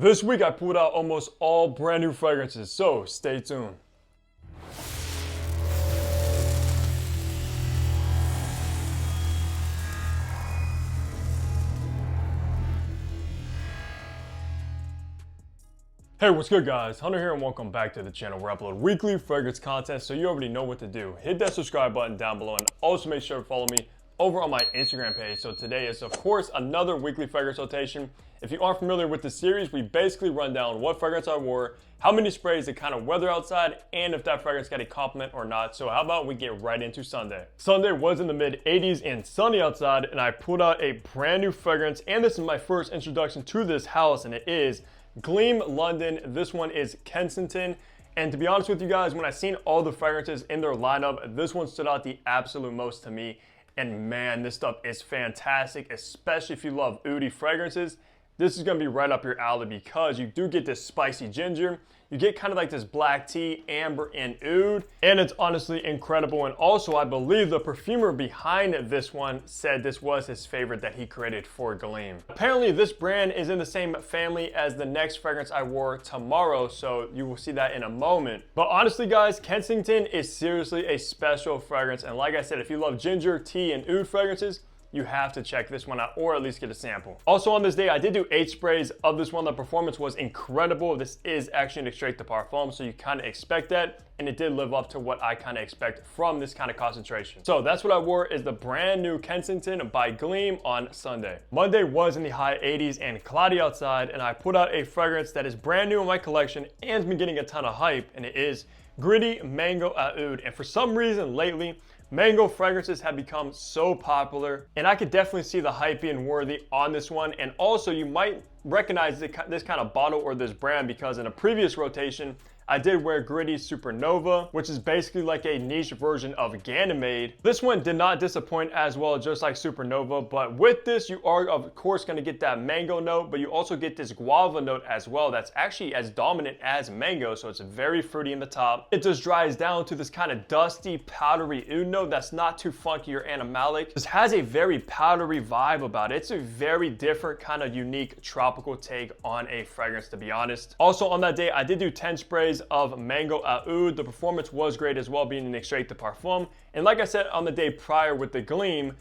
This week I pulled out almost all brand new fragrances, so stay tuned. Hey, what's good guys? Hunter here and welcome back to the channel where I upload weekly fragrance content, so you already know what to do. Hit that subscribe button down below and also make sure to follow me over on my Instagram page. So today is of course another weekly fragrance rotation. If you aren't familiar with the series, we basically run down what fragrance I wore, how many sprays, the kind of weather outside, and if that fragrance got a compliment or not. So how about we get right into Sunday. Sunday was in the mid 80s and sunny outside, and I pulled out a brand new fragrance, and this is my first introduction to this house, and it is Gleam London. This one is Kensington. And to be honest with you guys, when I seen all the fragrances in their lineup, this one stood out the absolute most to me. And man, this stuff is fantastic, especially if you love oudy fragrances. This is gonna be right up your alley because you do get this spicy ginger. You get kind of like this black tea, amber, and oud. And it's honestly incredible. And also, I believe the perfumer behind this one said this was his favorite that he created for Gleam. Apparently, this brand is in the same family as the next fragrance I wore tomorrow, so you will see that in a moment. But honestly, guys, Kensington is seriously a special fragrance. And like I said, if you love ginger, tea, and oud fragrances, you have to check this one out or at least get a sample. Also on this day, I did do 8 sprays of this one. The performance was incredible. This is actually an extrait de parfum, so you kind of expect that, and it did live up to what I kind of expect from this kind of concentration. So that's what I wore, is the brand new Kensington by Gleam on Sunday. Monday was in the high 80s and cloudy outside, and I put out a fragrance that is brand new in my collection and has been getting a ton of hype, and it is Gritty Mango Oud. And for some reason lately, mango fragrances have become so popular, and I could definitely see the hype being worthy on this one. And also, you might recognize this kind of bottle or this brand because in a previous rotation, I did wear Gritty Supernova, which is basically like a niche version of Ganymede. This one did not disappoint as well, just like Supernova, but with this, you are of course gonna get that mango note, but you also get this guava note as well that's actually as dominant as mango, so it's very fruity in the top. It just dries down to this kind of dusty, powdery oud note that's not too funky or animalic. This has a very powdery vibe about it. It's a very different kind of unique tropical take on a fragrance, to be honest. Also on that day, I did do 10 sprays of Mango Oud. The performance was great as well, being an extrait de parfum. And like I said on the day prior with the Gleam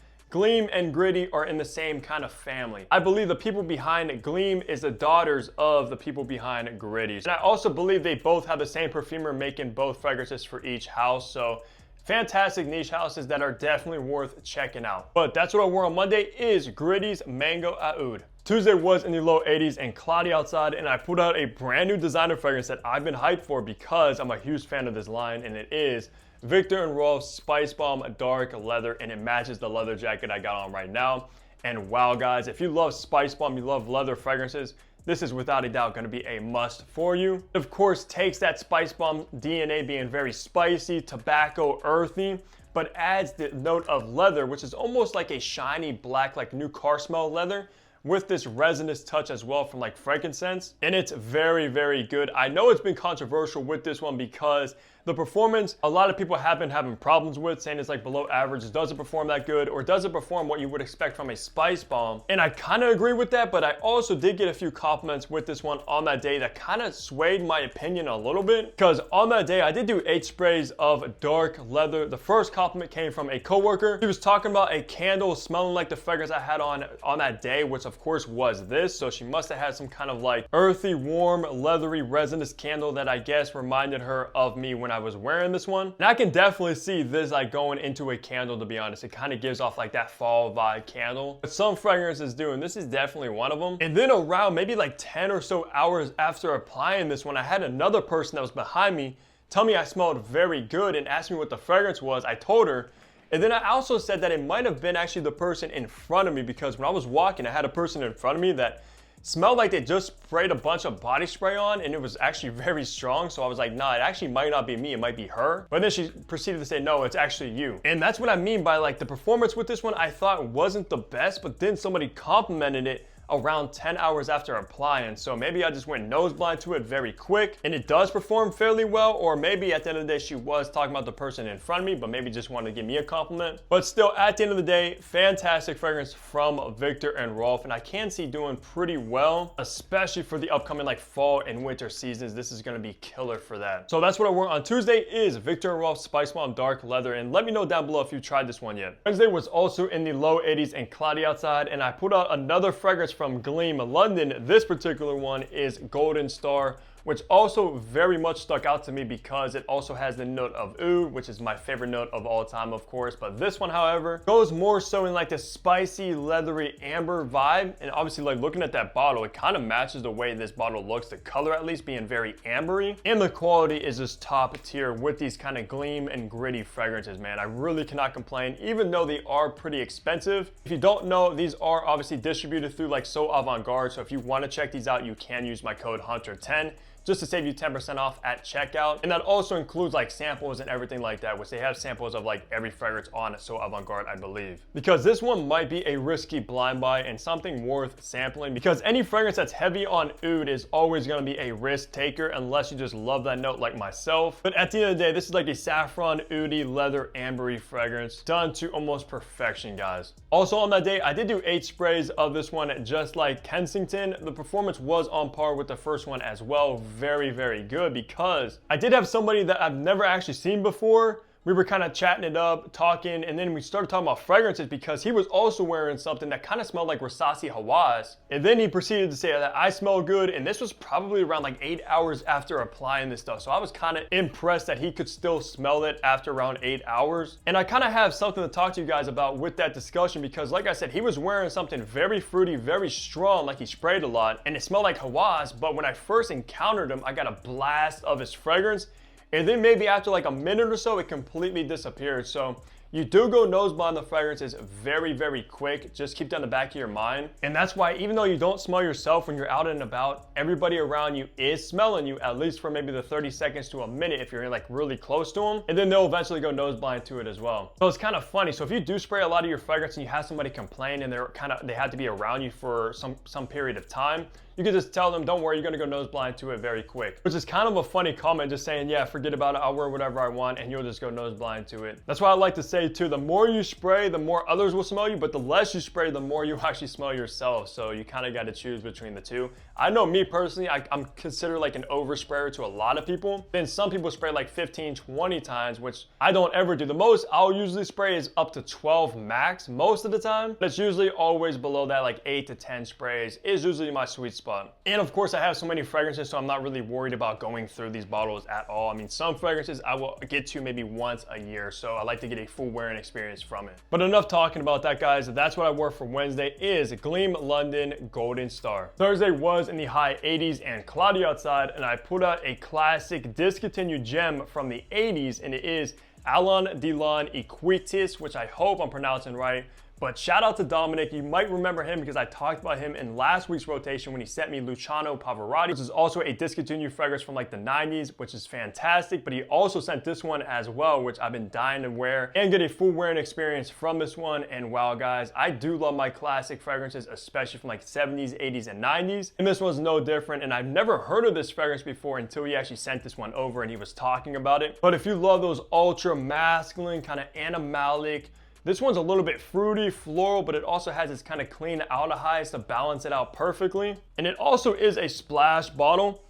and Gritty are in the same kind of family. I believe the people behind Gleam is the daughters of the people behind Gritty. And I also believe they both have the same perfumer making both fragrances for each house. So fantastic niche houses that are definitely worth checking out. But that's what I wore on Monday, is Gritty's Mango Oud. Tuesday was in the low 80s and cloudy outside, and I put out a brand new designer fragrance that I've been hyped for because I'm a huge fan of this line, and it is Viktor & Rolf's Spice Bomb Dark Leather, and it matches the leather jacket I got on right now. And wow guys, if you love Spice Bomb, you love leather fragrances, this is without a doubt going to be a must for you. It of course takes that Spice Bomb DNA being very spicy, tobacco, earthy, but adds the note of leather, which is almost like a shiny black, like new car smell leather, with this resinous touch as well from like frankincense. And it's very, very good. I know it's been controversial with this one because the performance, a lot of people have been having problems with, saying it's like below average. Does it perform that good, or does it perform what you would expect from a Spice Bomb? And I kind of agree with that, but I also did get a few compliments with this one on that day that kind of swayed my opinion a little bit, because on that day I did do 8 sprays of dark leather. The first compliment came from a coworker. He was talking about a candle smelling like the fragrance I had on that day, which of course was this. So she must have had some kind of like earthy, warm, leathery, resinous candle that I guess reminded her of me when I was wearing this one. And I can definitely see this like going into a candle, to be honest. It kind of gives off like that fall vibe candle. But some fragrances do, and this is definitely one of them. And then around maybe like 10 or so hours after applying this one, I had another person that was behind me tell me I smelled very good and asked me what the fragrance was. I told her. And then I also said that it might have been actually the person in front of me, because when I was walking, I had a person in front of me that smelled like they just sprayed a bunch of body spray on, and it was actually very strong. So I was like, nah, it actually might not be me, it might be her. But then she proceeded to say, no, it's actually you. And that's what I mean by like the performance with this one I thought wasn't the best, but then somebody complimented it around 10 hours after applying. So maybe I just went nose blind to it very quick, and it does perform fairly well, or maybe at the end of the day she was talking about the person in front of me, but maybe just wanted to give me a compliment. But still, at the end of the day, fantastic fragrance from Viktor and Rolf, and I can see doing pretty well, especially for the upcoming like fall and winter seasons. This is gonna be killer for that. So that's what I wore on Tuesday, is Viktor and Rolf Spice Bomb Dark Leather, and let me know down below if you tried this one yet. Wednesday was also in the low 80s and cloudy outside, and I put out another fragrance from Gleam London. This particular one is Golden Star, which also very much stuck out to me because it also has the note of oud, which is my favorite note of all time, of course. But this one, however, goes more so in like the spicy, leathery amber vibe. And obviously, like looking at that bottle, it kind of matches the way this bottle looks, the color at least being very ambery. And the quality is just top tier with these kind of gleam and gritty fragrances, man. I really cannot complain, even though they are pretty expensive. If you don't know, these are obviously distributed through like So Avant-Garde. So if you want to check these out, you can use my code HUNTER10. Just to save you 10% off at checkout. And that also includes like samples and everything like that, which they have samples of like every fragrance on So Avant-Garde, I believe. Because this one might be a risky blind buy and something worth sampling, because any fragrance that's heavy on oud is always gonna be a risk taker unless you just love that note like myself. But at the end of the day, this is like a saffron, oudy, leather, ambery fragrance done to almost perfection, guys. Also on that day, I did do 8 sprays of this one, just like Kensington. The performance was on par with the first one as well. Very, very good, because I did have somebody that I've never actually seen before. We were kind of chatting it up, talking, and then we started talking about fragrances because he was also wearing something that kind of smelled like Versace Hawas. And then he proceeded to say that I smell good, and this was probably around like 8 hours after applying this stuff. So I was kind of impressed that he could still smell it after around 8 hours. And I kind of have something to talk to you guys about with that discussion, because like I said, he was wearing something very fruity, very strong, like he sprayed a lot, and it smelled like Hawas. But when I first encountered him, I got a blast of his fragrance. And then maybe after like a minute or so, it completely disappeared. So you do go nose blind. The fragrance is very, very quick. Just keep that in the back of your mind. And that's why even though you don't smell yourself when you're out and about, everybody around you is smelling you, at least for maybe the 30 seconds to a minute if you're like really close to them. And then they'll eventually go nose blind to it as well. So it's kind of funny. So if you do spray a lot of your fragrance and you have somebody complain and they have to be around you for some period of time, you can just tell them, don't worry, you're gonna go nose blind to it very quick. Which is kind of a funny comment, just saying, yeah, forget about it, I'll wear whatever I want, and you'll just go nose blind to it. That's why I like to say too, the more you spray, the more others will smell you, but the less you spray, the more you actually smell yourself. So you kind of got to choose between the two. I know me personally, I'm considered like an oversprayer to a lot of people. Then some people spray like 15, 20 times, which I don't ever do. The most I'll usually spray is up to 12 max most of the time. But it's usually always below that, like 8 to 10 sprays is usually my sweet spot. And of course I have so many fragrances, so I'm not really worried about going through these bottles at all. I mean, some fragrances I will get to maybe once a year, so I like to get a full wearing experience from it. But enough talking about that, guys. That's what I wore for Wednesday, is Gleam London Golden Star. Thursday was in the high 80s and cloudy outside, and I put out a classic discontinued gem from the 80s, and it is Alain Delon Equitis, which I hope I'm pronouncing right. But shout out to Dominic. You might remember him because I talked about him in last week's rotation when he sent me Luciano Pavarotti, which is also a discontinued fragrance from like the 90s, which is fantastic. But he also sent this one as well, which I've been dying to wear and get a full wearing experience from this one. And wow, guys, I do love my classic fragrances, especially from like 70s, 80s, and 90s. And this one's no different. And I've never heard of this fragrance before until he actually sent this one over and he was talking about it. But if you love those ultra masculine, kind of animalic, this one's a little bit fruity, floral, but it also has this kind of clean aldehydes to balance it out perfectly. And it also is a splash bottle.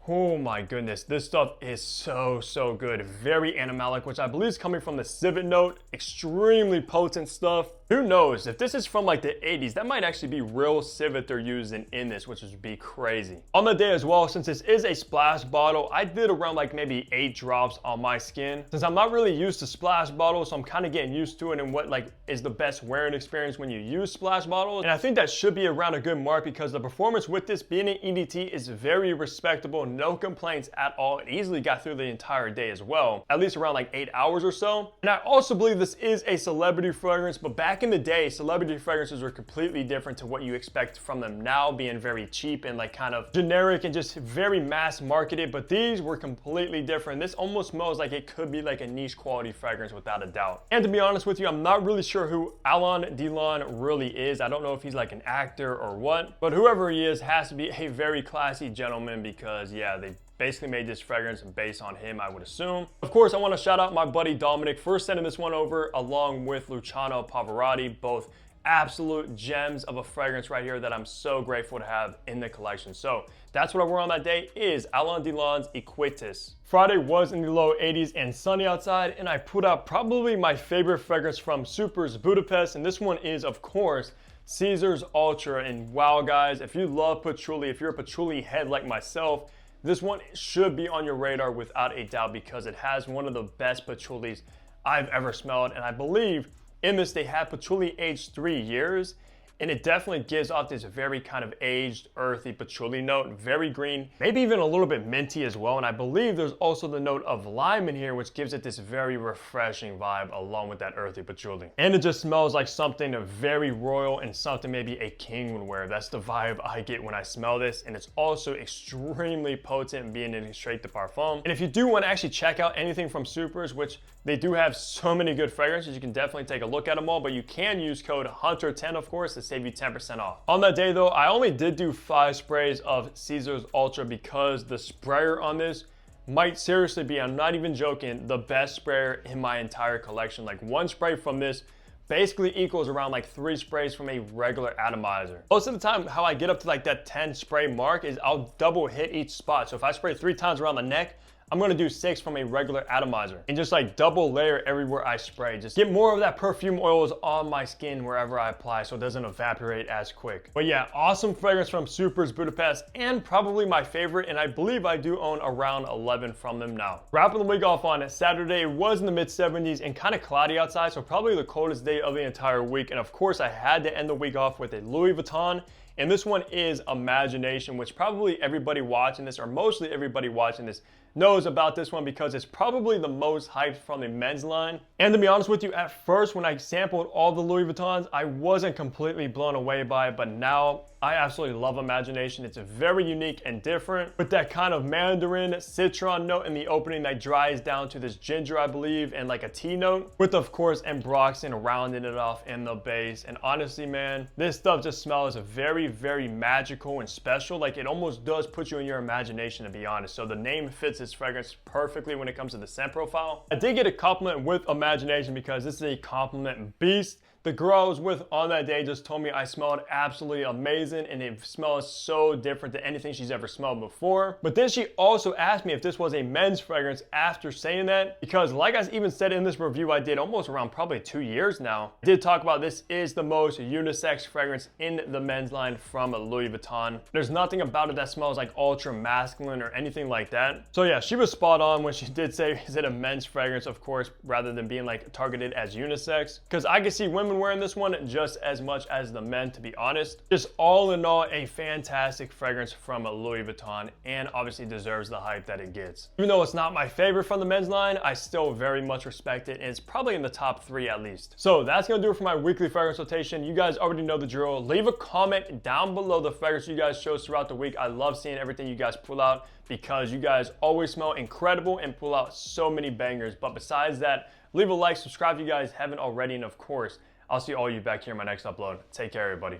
Oh my goodness, this stuff is so good. Very animalic, which I believe is coming from the civet note. Extremely potent stuff. Who knows, if this is from like the 80s, that might actually be real civet they're using in this, which would be crazy. On the day as well, since this is a splash bottle, I did around like maybe 8 drops on my skin. Since I'm not really used to splash bottles, so I'm kind of getting used to it and what like is the best wearing experience when you use splash bottles. And I think that should be around a good mark because the performance with this being an EDT is very respectable. no complaints at all. It easily got through the entire day as well, at least around like 8 hours or so. And I also believe this is a celebrity fragrance, but back in the day, celebrity fragrances were completely different to what you expect from them now, being very cheap and like kind of generic and just very mass marketed. But these were completely different. This almost smells like it could be like a niche quality fragrance without a doubt. And to be honest with you, I'm not really sure who Alain Delon really is. I don't know if he's like an actor or what, but whoever he is has to be a very classy gentleman, because yeah, they basically made this fragrance based on him, I would assume. Of course, I want to shout out my buddy Dominic for sending this one over, along with Luciano Pavarotti, both absolute gems of a fragrance right here that I'm so grateful to have in the collection. So that's what I wore on that day, is Alain Delon's Equitis. Friday was in the low 80s and sunny outside, and I put out probably my favorite fragrance from Supers Budapest, and this one is, of course, Caesar's Ultra. And wow guys, if you love patchouli, if you're a patchouli head like myself, this one should be on your radar without a doubt, because it has one of the best patchoulis I've ever smelled. And I believe in this they have patchouli aged 3 years, and it definitely gives off this very kind of aged, earthy patchouli note, very green, maybe even a little bit minty as well. And I believe there's also the note of lime in here, which gives it this very refreshing vibe along with that earthy patchouli. And it just smells like something very royal and something maybe a king would wear. That's the vibe I get when I smell this. And it's also extremely potent, being in straight to parfum. And if you do want to actually check out anything from Supers, which they do have so many good fragrances, you can definitely take a look at them all, but you can use code HUNTER10, of course, to save you 10% off. On that day though, I only did do 5 sprays of Caesar's Ultra, because the sprayer on this might seriously be, I'm not even joking, the best sprayer in my entire collection. Like one spray from this basically equals around like 3 sprays from a regular atomizer. Most of the time, how I get up to like that 10 spray mark is I'll double hit each spot. So if I spray 3 times around the neck, I'm gonna do 6 from a regular atomizer, and just like double layer everywhere I spray. Just get more of that perfume oils on my skin wherever I apply, so it doesn't evaporate as quick. But yeah, awesome fragrance from Supers Budapest, and probably my favorite, and I believe I do own around 11 from them now. Wrapping the week off on Saturday, it was in the mid 70s and kind of cloudy outside, so probably the coldest day of the entire week. And of course, I had to end the week off with a Louis Vuitton. And this one is Imagination, which probably everybody watching this, or mostly everybody watching this, knows about this one, because it's probably the most hyped from the men's line. And to be honest with you, at first when I sampled all the Louis Vuittons, I wasn't completely blown away by it, but now I absolutely love Imagination. It's very unique and different, with that kind of mandarin citron note in the opening that dries down to this ginger, I believe, and like a tea note, with of course ambroxan rounding it off in the base. And honestly, man, this stuff just smells very, very magical and special. Like it almost does put you in your imagination, to be honest. So the name fits this fragrance perfectly when it comes to the scent profile. I did get a compliment with Imagination, because this is a compliment beast. The girl I was with on that day just told me I smelled absolutely amazing, and it smells so different than anything she's ever smelled before. But then she also asked me if this was a men's fragrance after saying that, because like I even said in this review I did almost around probably 2 years now, I did talk about this is the most unisex fragrance in the men's line from Louis Vuitton. There's nothing about it that smells like ultra masculine or anything like that. So yeah, she was spot on when she did say, is it a men's fragrance, of course, rather than being like targeted as unisex, because I can see women wearing this one just as much as the men, to be honest. Just all in all, a fantastic fragrance from Louis Vuitton, and obviously deserves the hype that it gets. Even though it's not my favorite from the men's line, I still very much respect it, and it's probably in the top 3 at least. So that's gonna do it for my weekly fragrance rotation. You guys already know the drill. Leave a comment down below the fragrance you guys chose throughout the week. I love seeing everything you guys pull out, because you guys always smell incredible and pull out so many bangers. But besides that, leave a like, subscribe if you guys haven't already, and of course, I'll see all you back here in my next upload. Take care, everybody.